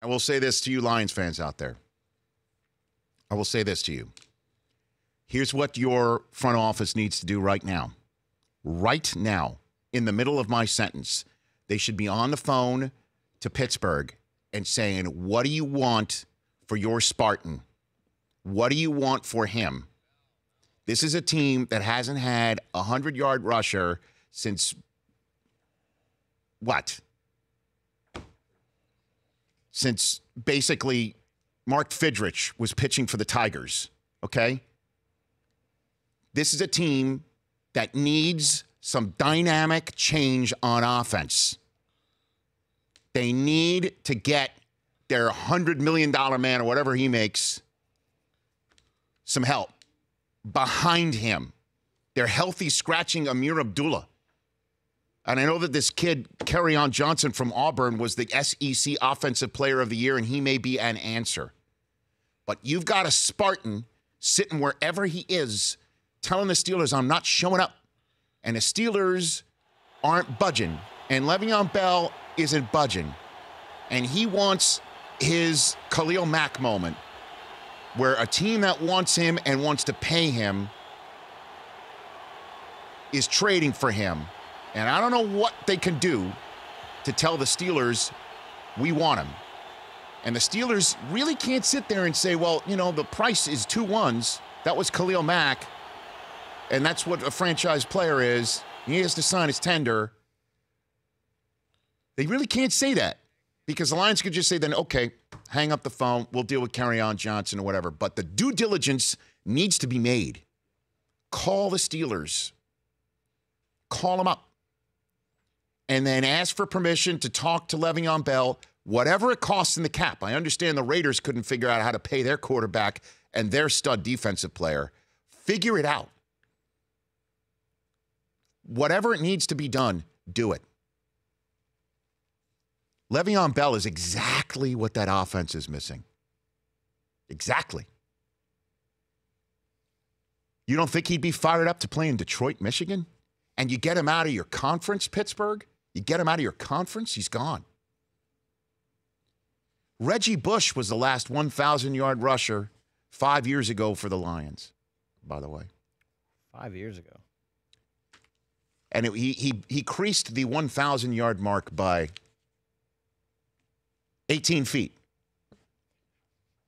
I will say this to you Lions fans out there. I will say this to you. Here's what your front office needs to do right now. Right now, in the middle of my sentence, they should be on the phone to Pittsburgh and saying, what do you want for your Spartan? What do you want for him? This is a team that hasn't had a 100-yard rusher since what? Since basically Mark Fidrich was pitching for the Tigers, okay? This is a team that needs some dynamic change on offense. They need to get their $100 million man or whatever he makes some help behind him. They're healthy scratching Amir Abdullah. And I know that this kid, Kerryon Johnson from Auburn, was the SEC Offensive Player of the Year, and he may be an answer. But you've got a Spartan sitting wherever he is telling the Steelers, I'm not showing up. And the Steelers aren't budging. And Le'Veon Bell isn't budging. And he wants his Khalil Mack moment where a team that wants him and wants to pay him is trading for him. And I don't know what they can do to tell the Steelers we want him. And the Steelers really can't sit there and say, well, you know, the price is 2 ones. That was Khalil Mack. And that's what a franchise player is. He has to sign his tender. They really can't say that because the Lions could just say then, okay, hang up the phone. We'll deal with Kerryon Johnson or whatever. But the due diligence needs to be made. Call the Steelers. Call them up. And then ask for permission to talk to Le'Veon Bell, whatever it costs in the cap. I understand the Raiders couldn't figure out how to pay their quarterback and their stud defensive player. Figure it out. Whatever it needs to be done, do it. Le'Veon Bell is exactly what that offense is missing. Exactly. You don't think he'd be fired up to play in Detroit, Michigan? And you get him out of your conference, Pittsburgh? You get him out of your conference, he's gone. Reggie Bush was the last 1,000-yard rusher 5 years ago for the Lions, by the way. 5 years ago. And he creased the 1,000-yard mark by 18 feet.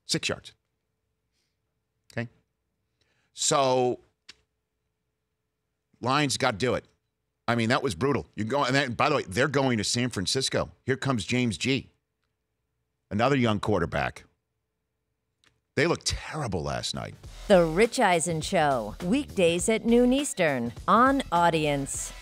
6 yards. Okay? So, Lions got to do it. I mean, that was brutal. You go, and then, by the way, they're going to San Francisco. Here comes James G., another young quarterback. They looked terrible last night. The Rich Eisen Show, weekdays at noon Eastern on Audience.